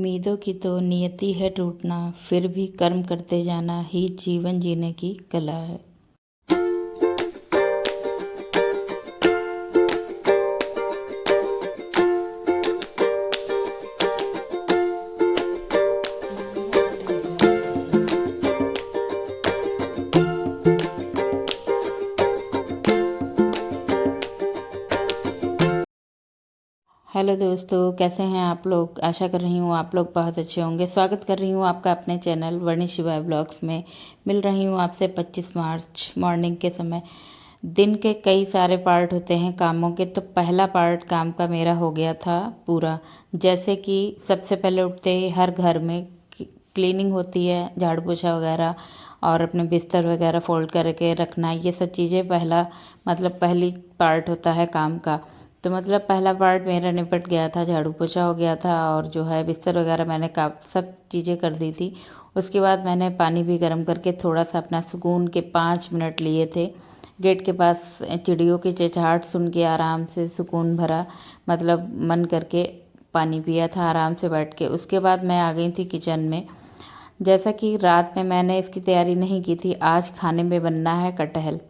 उम्मीदों की तो नियति है टूटना, फिर भी कर्म करते जाना ही जीवन जीने की कला है। हेलो दोस्तों, कैसे हैं आप लोग। आशा कर रही हूँ आप लोग बहुत अच्छे होंगे। स्वागत कर रही हूँ आपका अपने चैनल वर्णी शिवाय ब्लॉग्स में। मिल रही हूँ आपसे 25 मार्च मॉर्निंग के समय। दिन के कई सारे पार्ट होते हैं कामों के, तो पहला पार्ट काम का मेरा हो गया था पूरा। जैसे कि सबसे पहले उठते ही हर घर में क्लीनिंग होती है, झाड़ू पोछा वगैरह और अपने बिस्तर वगैरह फोल्ड करके रखना, ये सब चीज़ें पहली पार्ट होता है काम का। तो पहला पार्ट मेरा निपट गया था, झाड़ू पोछा हो गया था और जो है बिस्तर वगैरह मैंने सब चीज़ें कर दी थी। उसके बाद मैंने पानी भी गर्म करके थोड़ा सा अपना सुकून के 5 मिनट लिए थे। गेट के पास चिड़ियों की चहचहाट सुन के आराम से सुकून भरा मन करके पानी पिया था आराम से बैठ के। उसके बाद मैं आ गई थी किचन में। जैसा कि रात में मैंने इसकी तैयारी नहीं की थी, आज खाने में बनना है कटहल।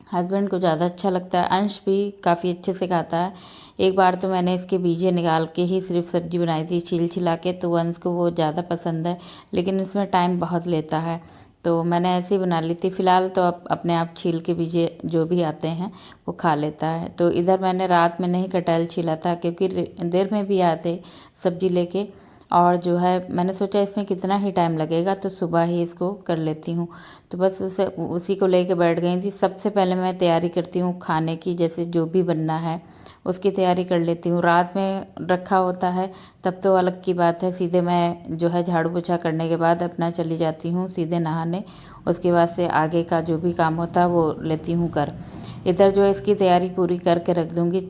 हस्बैंड को ज़्यादा अच्छा लगता है, अंश भी काफ़ी अच्छे से खाता है। एक बार तो मैंने इसके बीजे निकाल के ही सिर्फ सब्जी बनाई थी छील छिला के, तो अंश को वो ज़्यादा पसंद है, लेकिन इसमें टाइम बहुत लेता है, तो मैंने ऐसे ही बना ली थी। फ़िलहाल तो अब अपने आप छील के बीजे जो भी आते हैं वो खा लेता है। तो इधर मैंने रात में नहीं कटहल छीला था, क्योंकि देर में भी आते सब्जी लेके, और जो है मैंने सोचा इसमें कितना ही टाइम लगेगा, तो सुबह ही इसको कर लेती हूँ। तो बस उसी को लेके बैठ गई थी। सबसे पहले मैं तैयारी करती हूँ खाने की, जैसे जो भी बनना है उसकी तैयारी कर लेती हूँ। रात में रखा होता है तब तो अलग की बात है, सीधे मैं जो है झाड़ू पोछा करने के बाद अपना चली जाती हूँ सीधे नहाने। उसके बाद से आगे का जो भी काम होता है वो लेती हूँ कर। इधर जो है इसकी तैयारी पूरी करके रख दूँगी,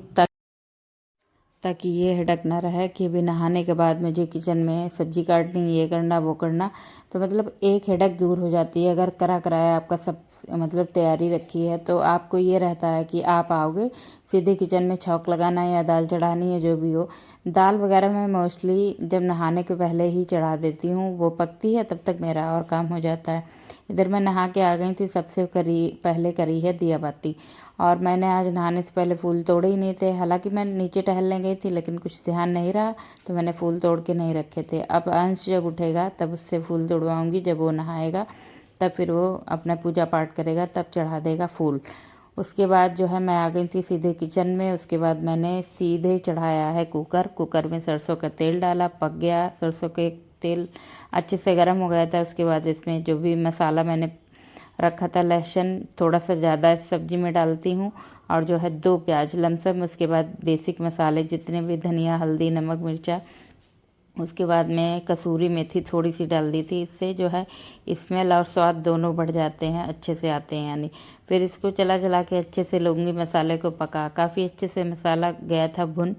ताकि ये हेडक ना रहे कि अभी नहाने के बाद मुझे किचन में सब्जी काटनी, ये करना वो करना। तो एक हेडक दूर हो जाती है अगर करा कराया आपका सब तैयारी रखी है, तो आपको ये रहता है कि आप आओगे सीधे किचन में छौंक लगाना या दाल चढ़ानी है जो भी हो। दाल वगैरह मैं मोस्टली जब नहाने के पहले ही चढ़ा देती हूँ, वो पकती है तब तक मेरा और काम हो जाता है। इधर मैं नहा के आ गई थी, सबसे पहले करी है दिया बाती। और मैंने आज नहाने से पहले फूल तोड़े ही नहीं थे, हालांकि मैं नीचे टहलने गई थी लेकिन कुछ ध्यान नहीं रहा, तो मैंने फूल तोड़ के नहीं रखे थे। अब अंश जब उठेगा तब उससे फूल तोड़वाऊंगी, जब वो नहाएगा तब फिर वो अपना पूजा पाठ करेगा, तब चढ़ा देगा फूल। उसके बाद जो है मैं आ गई थी सीधे किचन में। उसके बाद मैंने सीधे चढ़ाया है कुकर में सरसों का तेल डाला, पक गया। सरसों के तेल अच्छे से गर्म हो गया था। उसके बाद इसमें जो भी मसाला मैंने रखा था, लहसुन थोड़ा सा ज़्यादा इस सब्जी में डालती हूँ, और जो है 2 प्याज लमसम। उसके बाद बेसिक मसाले जितने भी, धनिया हल्दी नमक मिर्चा। उसके बाद में कसूरी मेथी थोड़ी सी डाल दी थी, इससे जो है स्मेल और स्वाद दोनों बढ़ जाते हैं, अच्छे से आते हैं यानी। फिर इसको चला चला के अच्छे से लूँगी, मसाले को पका। काफ़ी अच्छे से मसाला गया था भुन।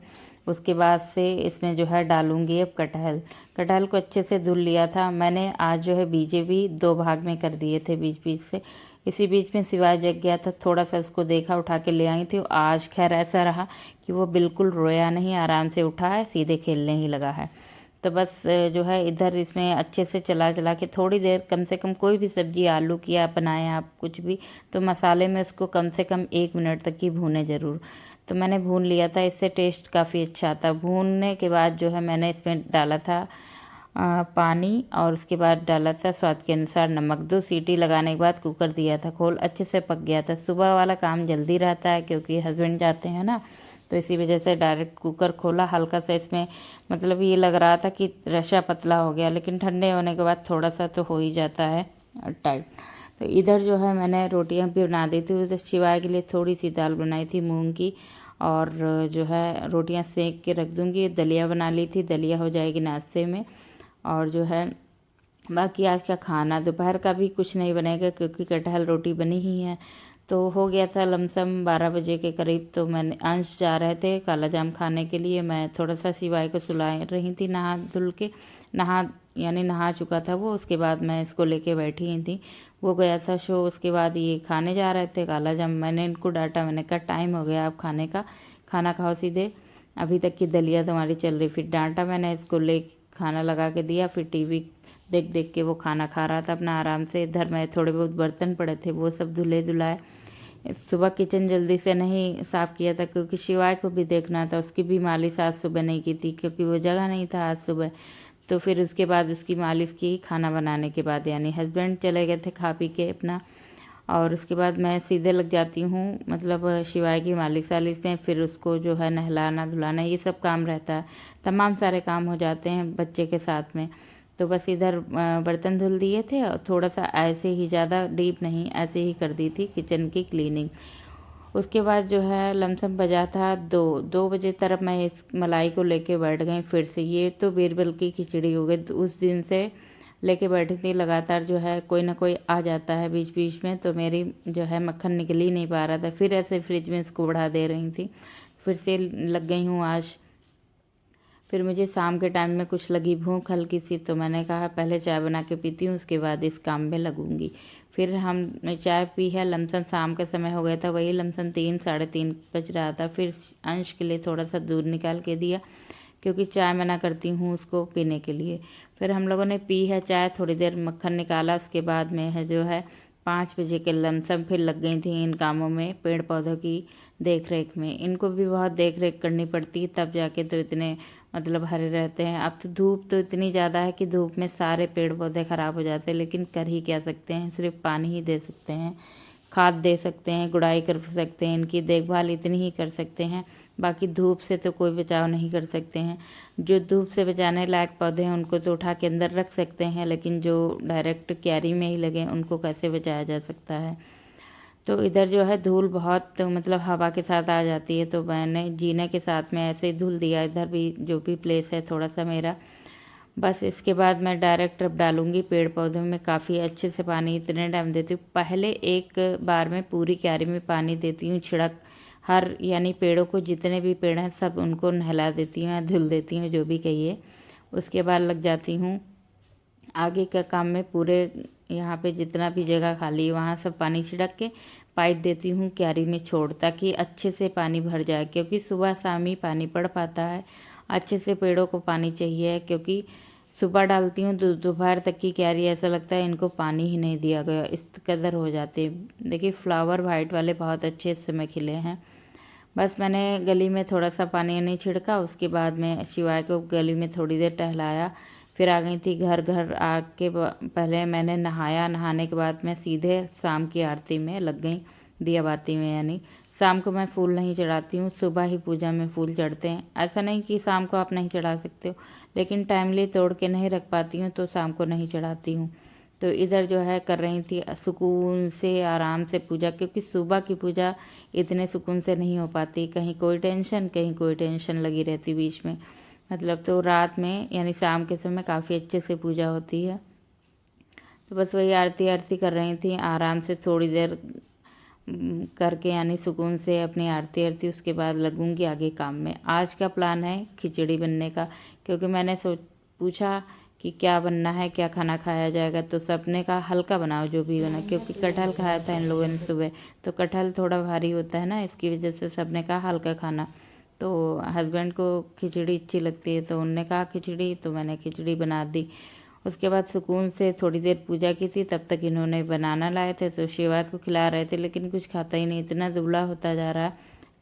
उसके बाद से इसमें जो है डालूँगी अब कटहल। कटहल को अच्छे से धुल लिया था मैंने। आज जो है बीजे भी 2 भाग में कर दिए थे बीच बीच से। इसी बीच में सिवाय जग गया था, थोड़ा सा उसको देखा, उठा के ले आई थी। आज खैर ऐसा रहा कि वो बिल्कुल रोया नहीं, आराम से उठा है, सीधे खेलने ही लगा है। तो बस जो है इधर इसमें अच्छे से चला चला के थोड़ी देर, कम से कम कोई भी सब्जी आलू की आप बनाएं आप कुछ भी, तो मसाले में उसको कम से कम 1 मिनट तक ही भूनें ज़रूर। तो मैंने भून लिया था, इससे टेस्ट काफ़ी अच्छा आता। भूनने के बाद जो है मैंने इसमें डाला था पानी, और उसके बाद डाला था स्वाद के अनुसार नमक। 2 सीटी लगाने के बाद कुकर दिया था खोल, अच्छे से पक गया था। सुबह वाला काम जल्दी रहता है क्योंकि हस्बैंड जाते हैं ना, तो इसी वजह से डायरेक्ट कुकर खोला। हल्का सा इसमें ये लग रहा था कि रसा पतला हो गया, लेकिन ठंडे होने के बाद थोड़ा सा तो हो ही जाता है टाइट। तो इधर जो है मैंने रोटियां भी बना दी थी। उधर शिवाय के लिए थोड़ी सी दाल बनाई थी मूंग की, और जो है रोटियां सेक के रख दूंगी। दलिया बना ली थी, दलिया हो जाएगी नाश्ते में। और जो है बाकी आज का खाना दोपहर का भी कुछ नहीं बनेगा, क्योंकि कटहल रोटी बनी ही है। तो हो गया था लमसम 12 बजे के करीब। तो मैंने अंश जा रहे थे काला जाम खाने के लिए, मैं थोड़ा सा शिवाय को सुला रही थी, नहा धुल के नहा चुका था वो। उसके बाद मैं इसको लेके बैठी ही थी, वो गया था शो। उसके बाद ये खाने जा रहे थे काला जाम। मैंने इनको डांटा, मैंने कहा टाइम हो गया आप खाने का, खाना खाओ सीधे, अभी तक की दलिया तुम्हारी चल रही। फिर डांटा मैंने, इसको ले खाना लगा के दिया, फिर टीवी देख देख के वो खाना खा रहा था अपना आराम से। इधर मैं थोड़े बहुत बर्तन पड़े थे वो सब धुले धुलाए। सुबह किचन जल्दी से नहीं साफ़ किया था क्योंकि शिवाय को भी देखना था, उसकी भी मालिश आज सुबह नहीं की थी क्योंकि वो जगह नहीं था आज सुबह। तो फिर उसके बाद उसकी मालिश की खाना बनाने के बाद, यानी हस्बैंड चले गए थे खा पी के अपना, और उसके बाद मैं सीधे लग जाती हूँ मतलब शिवाय की मालिश वालिश में। फिर उसको जो है नहलाना धुलाना ये सब काम रहता है, तमाम सारे काम हो जाते हैं बच्चे के साथ में। तो बस इधर बर्तन धुल दिए थे और थोड़ा सा ऐसे ही, ज़्यादा डीप नहीं, ऐसे ही कर दी थी किचन की क्लीनिंग। उसके बाद जो है लमसम बजा था 2 बजे तरफ मैं इस मलाई को लेके बैठ गई फिर से। ये तो बीरबल की खिचड़ी हो गई, उस दिन से लेके बैठी थी लगातार। जो है कोई ना कोई आ जाता है बीच बीच में, तो मेरी जो है मक्खन निकल ही नहीं पा रहा था। फिर ऐसे फ्रिज में इसको बढ़ा दे रही थी, फिर से लग गई हूँ आज। फिर मुझे शाम के टाइम में कुछ लगी भूख हल्की सी, तो मैंने कहा पहले चाय बना के पीती हूँ, उसके बाद इस काम में लगूंगी। फिर हमने चाय पी है, लमसम शाम का समय हो गया था, वही लमसम 3 साढ़े 3 बज रहा था। फिर अंश के लिए थोड़ा सा दूध निकाल के दिया क्योंकि चाय मना करती हूँ उसको पीने के लिए। फिर हम लोगों ने पी है चाय, थोड़ी देर मक्खन निकाला, उसके बाद में है जो है 5 बजे के लमसम फिर लग गई थी इन कामों में, पेड़ पौधों की देख रेख में। इनको भी बहुत देख रेख करनी पड़ती है, तब जाके तो इतने मतलब हरे रहते हैं। अब तो धूप तो इतनी ज़्यादा है कि धूप में सारे पेड़ पौधे ख़राब हो जाते हैं, लेकिन कर ही क्या सकते हैं, सिर्फ पानी ही दे सकते हैं, खाद दे सकते हैं, गुड़ाई कर सकते हैं, इनकी देखभाल इतनी ही कर सकते हैं। बाकी धूप से तो कोई बचाव नहीं कर सकते हैं। जो धूप से बचाने लायक पौधे हैं उनको तो उठा के अंदर रख सकते हैं, लेकिन जो डायरेक्ट क्यारी में ही लगे उनको कैसे बचाया जा सकता है। तो इधर जो है धूल बहुत मतलब हवा के साथ आ जाती है, तो मैंने जीने के साथ में ऐसे ही धुल दिया इधर भी, जो भी प्लेस है थोड़ा सा मेरा। बस इसके बाद मैं डायरेक्ट अब डालूंगी पेड़ पौधों में काफ़ी अच्छे से पानी। इतने टाइम देती हूँ, पहले एक बार में पूरी क्यारी में पानी देती हूँ छिड़क, हर यानी पेड़ों को, जितने भी पेड़ हैं सब उनको नहला देती हूँ या धुल देती हूँ, जो भी कहिए। उसके बाद लग जाती हूँ आगे का काम में। पूरे यहाँ पे जितना भी जगह खाली है वहाँ सब पानी छिड़क के पाइप देती हूँ क्यारी में छोड़, ताकि अच्छे से पानी भर जाए, क्योंकि सुबह शाम ही पानी पड़ पाता है। अच्छे से पेड़ों को पानी चाहिए, क्योंकि सुबह डालती हूँ तो दोपहर तक की क्यारी ऐसा लगता है इनको पानी ही नहीं दिया गया, इस कदर हो जाते हैं। देखिए फ्लावर वाइट वाले बहुत अच्छे इस समय खिले हैं। बस मैंने गली में थोड़ा सा पानी नहीं छिड़का, उसके बाद में शिवाय को गली में थोड़ी देर टहलाया, फिर आ गई थी घर। घर आके पहले मैंने नहाया, नहाने के बाद मैं सीधे शाम की आरती में लग गई, दिया बाती में। यानी शाम को मैं फूल नहीं चढ़ाती हूँ, सुबह ही पूजा में फूल चढ़ते हैं। ऐसा नहीं कि शाम को आप नहीं चढ़ा सकते हो, लेकिन टाइमली तोड़ के नहीं रख पाती हूँ तो शाम को नहीं चढ़ाती हूँ। तो इधर जो है कर रही थी सुकून से आराम से पूजा, क्योंकि सुबह की पूजा इतने सुकून से नहीं हो पाती, कहीं कोई टेंशन कहीं कोई टेंशन लगी रहती बीच में। मतलब तो रात में यानी शाम के समय काफ़ी अच्छे से पूजा होती है। तो बस वही आरती आरती कर रही थी आराम से, थोड़ी देर करके यानी सुकून से अपनी आरती आरती, उसके बाद लगूंगी आगे काम में। आज का प्लान है खिचड़ी बनने का, क्योंकि मैंने पूछा कि क्या बनना है, क्या खाना खाया जाएगा, तो सबने कहा हल्का बनाओ जो भी बना, क्योंकि कटहल खाया था इन लोगों ने सुबह, तो कटहल थोड़ा भारी होता है ना, इसकी वजह से सबने कहा हल्का खाना। तो हस्बैंड को खिचड़ी अच्छी लगती है तो उनने कहा खिचड़ी, तो मैंने खिचड़ी बना दी। उसके बाद सुकून से थोड़ी देर पूजा की थी, तब तक इन्होंने बनाना लाए थे तो शिवा को खिला रहे थे, लेकिन कुछ खाता ही नहीं, इतना दुबला होता जा रहा है,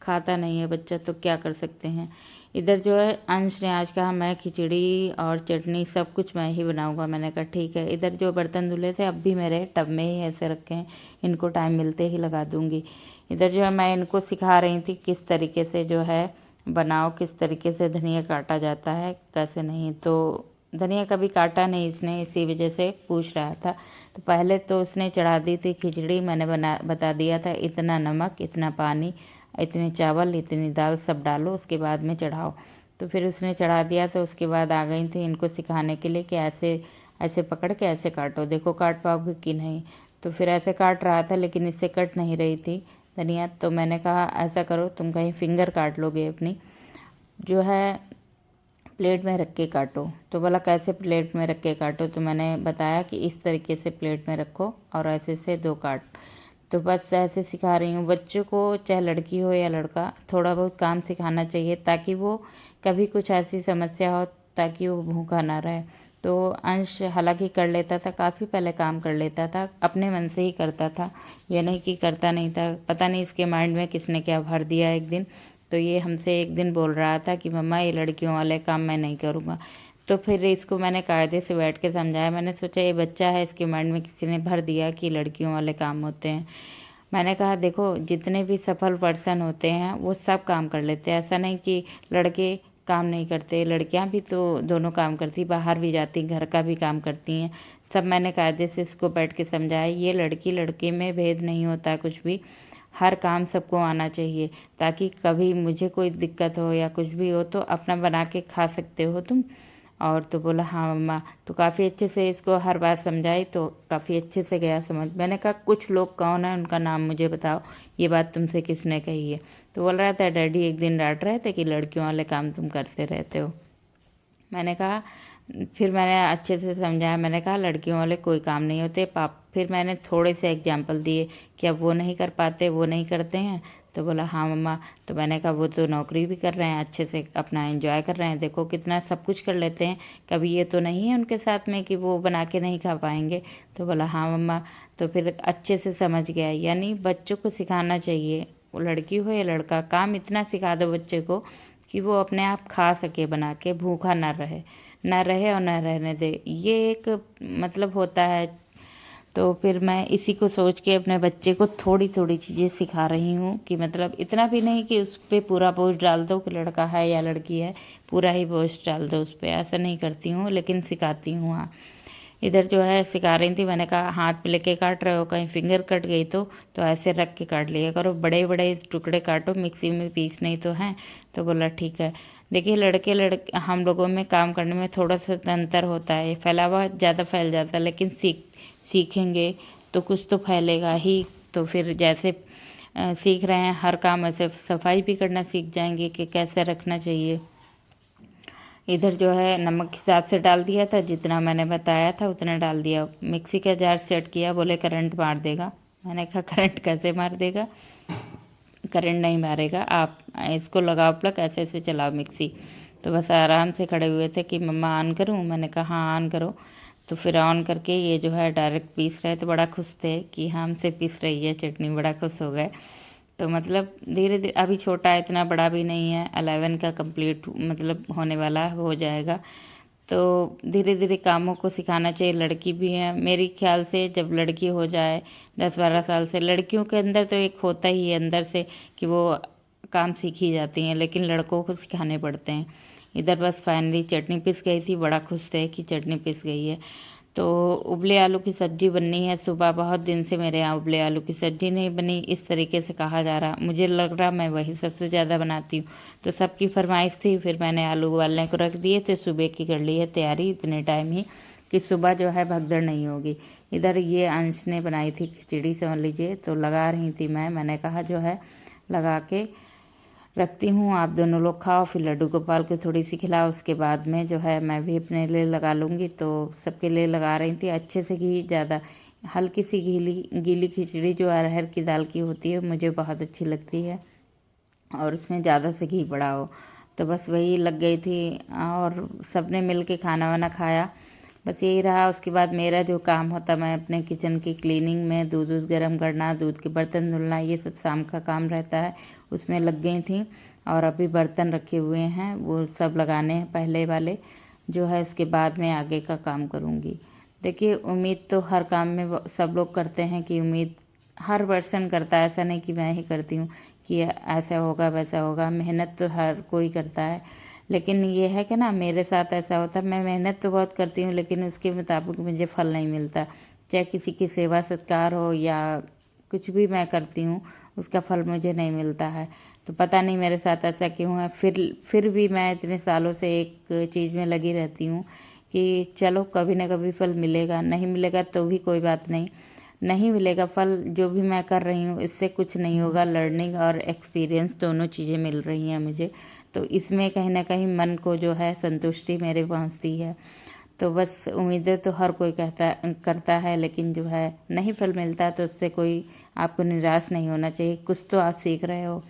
खाता नहीं है बच्चा, तो क्या कर सकते हैं। इधर जो है अंश ने आज कहा मैं खिचड़ी और चटनी सब कुछ मैं ही बनाऊंगा, मैंने कहा ठीक है। इधर जो बर्तन धुले थे अब भी मेरे टब में ही ऐसे रखे हैं, इनको टाइम मिलते ही लगा दूंगी। इधर जो है मैं इनको सिखा रही थी किस तरीके से जो है बनाओ, किस तरीके से धनिया काटा जाता है, कैसे नहीं। तो धनिया कभी काटा नहीं इसने, इसी वजह से पूछ रहा था। तो पहले तो उसने चढ़ा दी थी खिचड़ी, मैंने बता दिया था इतना नमक, इतना पानी, इतने चावल, इतनी दाल सब डालो, उसके बाद में चढ़ाओ। तो फिर उसने चढ़ा दिया, तो उसके बाद आ गई थी इनको सिखाने के लिए कि ऐसे ऐसे पकड़ के ऐसे काटो, देखो काट पाओगे कि नहीं। तो फिर ऐसे काट रहा था, लेकिन इससे कट नहीं रही थी धनिया। तो मैंने कहा ऐसा करो, तुम कहीं फिंगर काट लोगे अपनी, जो है प्लेट में रख के काटो। तो बोला कैसे प्लेट में रख के काटो, तो मैंने बताया कि इस तरीके से प्लेट में रखो और ऐसे से 2 काट। तो बस ऐसे सिखा रही हूँ बच्चों को, चाहे लड़की हो या लड़का, थोड़ा बहुत काम सिखाना चाहिए, ताकि वो कभी कुछ ऐसी समस्या हो ताकि वो भूखा ना रहे। तो अंश हालांकि कर लेता था, काफ़ी पहले काम कर लेता था, अपने मन से ही करता था, ये नहीं कि करता नहीं था। पता नहीं इसके माइंड में किसने क्या भर दिया एक दिन। तो ये हमसे एक दिन बोल रहा था कि मम्मा ये लड़कियों वाले काम मैं नहीं करूँगा। तो फिर इसको मैंने कायदे से बैठ के समझाया। मैंने सोचा ये बच्चा है, इसके माइंड में किसी ने भर दिया कि लड़कियों वाले काम होते हैं। मैंने कहा देखो, जितने भी सफल पर्सन होते हैं वो सब काम कर लेते हैं, ऐसा नहीं कि लड़के काम नहीं करते। लड़कियां भी तो दोनों काम करती, बाहर भी जाती, घर का भी काम करती हैं। सब मैंने कायदे से इसको बैठ के समझाया। ये लड़की लड़के में भेद नहीं होता कुछ भी, हर काम सबको आना चाहिए, ताकि कभी मुझे कोई दिक्कत हो या कुछ भी हो तो अपना बना के खा सकते हो तुम। और तो बोला हाँ मम्मा। तो काफ़ी अच्छे से इसको हर बात समझाई, तो काफ़ी अच्छे से गया समझ। मैंने कहा कुछ लोग कौन है, उनका नाम मुझे बताओ, ये बात तुमसे किसने कही है। तो बोल रहा था डैडी एक दिन डांट रहे थे कि लड़कियों वाले काम तुम करते रहते हो। मैंने कहा, फिर मैंने अच्छे से समझाया। मैंने कहा लड़कियों वाले कोई काम नहीं होते पाप। फिर मैंने थोड़े से एग्जाम्पल दिए कि अब वो नहीं कर पाते, वो नहीं करते हैं। तो बोला हाँ मम्मा। तो मैंने कहा वो तो नौकरी भी कर रहे हैं, अच्छे से अपना एंजॉय कर रहे हैं, देखो कितना सब कुछ कर लेते हैं, कभी ये तो नहीं है उनके साथ में कि वो बना के नहीं खा पाएंगे। तो बोला हाँ मम्मा। तो फिर अच्छे से समझ गया। यानी बच्चों को सिखाना चाहिए, वो लड़की हो या लड़का, काम इतना सिखा दो बच्चे को कि वो अपने आप खा सके बना के, भूखा ना रहे और ना रहने दे। ये एक मतलब होता है। तो फिर मैं इसी को सोच के अपने बच्चे को थोड़ी थोड़ी चीज़ें सिखा रही हूँ कि मतलब इतना भी नहीं कि उस पर पूरा बोझ डाल दो कि लड़का है या लड़की है, पूरा ही बोझ डाल दो उस पर, ऐसा नहीं करती हूँ, लेकिन सिखाती हूँ। हाँ, इधर जो है सिखा रही थी। मैंने कहा हाथ पे लेके काट रहे हो, कहीं फिंगर कट गई तो ऐसे रख के काट लिया करो, बड़े बड़े टुकड़े काटो, मिक्सी में पीस नहीं तो हैं। तो बोला ठीक है। देखिए लड़के हम लोगों में काम करने में थोड़ा सा अंतर होता है, फैलावा ज़्यादा फैल जाता है, लेकिन सीखेंगे तो कुछ तो फैलेगा ही। तो फिर जैसे सीख रहे हैं हर काम, ऐसे सफाई भी करना सीख जाएंगे कि कैसे रखना चाहिए। इधर जो है नमक हिसाब से डाल दिया था, जितना मैंने बताया था उतना डाल दिया। मिक्सी का जार सेट किया, बोले करंट मार देगा। मैंने कहा करंट कैसे मार देगा, करंट नहीं मारेगा, आप इसको लगाओ प्लग, ऐसे ऐसे चलाओ मिक्सी। तो बस आराम से खड़े हुए थे कि मम्मा ऑन करूँ। मैंने कहा हाँ ऑन करो। तो फिर ऑन करके ये जो है डायरेक्ट पीस रहे थे। बड़ा खुश थे कि हाँ हमसे पीस रही है चटनी, बड़ा खुश हो गए। तो मतलब धीरे धीरे, अभी छोटा है, इतना बड़ा भी नहीं है, 11 का कंप्लीट मतलब होने वाला हो जाएगा। तो धीरे धीरे कामों को सिखाना चाहिए। लड़की भी है मेरे ख्याल से, जब लड़की हो जाए 10-12 साल से, लड़कियों के अंदर तो एक होता ही है अंदर से कि वो काम सीख ही जाती हैं, लेकिन लड़कों को सिखाने पड़ते हैं। इधर बस फाइनली चटनी पिस गई थी, बड़ा खुश थे कि चटनी पिस गई है। तो उबले आलू की सब्जी बननी है सुबह, बहुत दिन से मेरे यहाँ उबले आलू की सब्जी नहीं बनी, इस तरीके से कहा जा रहा, मुझे लग रहा मैं वही सबसे ज़्यादा बनाती हूँ। तो सबकी फरमाइश थी, फिर मैंने आलू उबालने को रख दिए थे, सुबह की कर ली है तैयारी इतने टाइम ही कि सुबह जो है भगदड़ नहीं होगी। इधर ये अंश ने बनाई थी खिचड़ी समझ लीजिए, तो लगा रही थी मैंने कहा जो है लगा के रखती हूँ, आप दोनों लोग खाओ, फिर लड्डू गोपाल को थोड़ी सी खिलाओ, उसके बाद में जो है मैं भी अपने लिए लगा लूँगी। तो सबके लिए लगा रही थी, अच्छे से घी, ज़्यादा हल्की सी गीली खिचड़ी जो अरहर की दाल की होती है मुझे बहुत अच्छी लगती है, और उसमें ज़्यादा से घी पड़ा हो। तो बस वही लग गई थी, और सबने मिल के खाना वाना खाया, बस यही रहा। उसके बाद मेरा जो काम होता, मैं अपने किचन की क्लीनिंग में दूध गर्म करना, दूध के बर्तन धुलना, ये सब शाम का काम रहता है, उसमें लग गई थी। और अभी बर्तन रखे हुए हैं, वो सब लगाने हैं पहले वाले जो है, उसके बाद में आगे का काम करूँगी। देखिए उम्मीद तो हर काम में सब लोग करते हैं कि उम्मीद हर पर्सन करता है, ऐसा नहीं कि मैं ही करती हूँ कि ऐसा होगा वैसा होगा, मेहनत तो हर कोई करता है। लेकिन ये है कि ना मेरे साथ ऐसा होता है, मैं मेहनत तो बहुत करती हूँ लेकिन उसके मुताबिक मुझे फल नहीं मिलता। चाहे किसी की सेवा सत्कार हो या कुछ भी मैं करती हूँ, उसका फल मुझे नहीं मिलता है। तो पता नहीं मेरे साथ ऐसा क्यों है। फिर भी मैं इतने सालों से एक चीज़ में लगी रहती हूँ कि चलो कभी ना कभी फल मिलेगा, नहीं मिलेगा तो भी कोई बात नहीं, नहीं मिलेगा फल, जो भी मैं कर रही हूँ इससे कुछ नहीं होगा, लर्निंग और एक्सपीरियंस दोनों चीज़ें मिल रही हैं मुझे। तो इसमें कहीं ना कहीं मन को जो है संतुष्टि मेरे पहुँचती है। तो बस उम्मीदें तो हर कोई करता है, लेकिन जो है नहीं फल मिलता तो उससे कोई आपको निराश नहीं होना चाहिए, कुछ तो आप सीख रहे हो।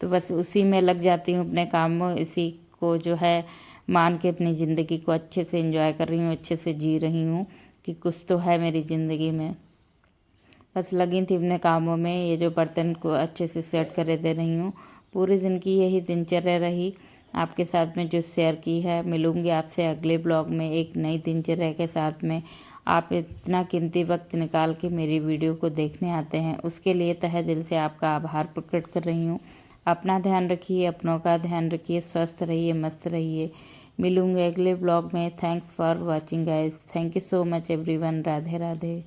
तो बस उसी में लग जाती हूँ अपने काम में, इसी को जो है मान के अपनी ज़िंदगी को अच्छे से एंजॉय कर रही हूँ, अच्छे से जी रही हूँ कि कुछ तो है मेरी ज़िंदगी में। बस लगी थी अपने कामों में, ये जो बर्तन को अच्छे से सेट करे दे रही हूँ। पूरे दिन की यही दिनचर्या रही आपके साथ में जो शेयर की है। मिलूंगी आपसे अगले ब्लॉग में एक नई दिनचर्या के साथ में। आप इतना कीमती वक्त निकाल के मेरी वीडियो को देखने आते हैं, उसके लिए तहे दिल से आपका आभार प्रकट कर रही हूँ। अपना ध्यान रखिए, अपनों का ध्यान रखिए, स्वस्थ रहिए, मस्त रहिए। मिलूंगे अगले ब्लॉग में। Thanks for watching guys. Thank you so much everyone. Radhe Radhe.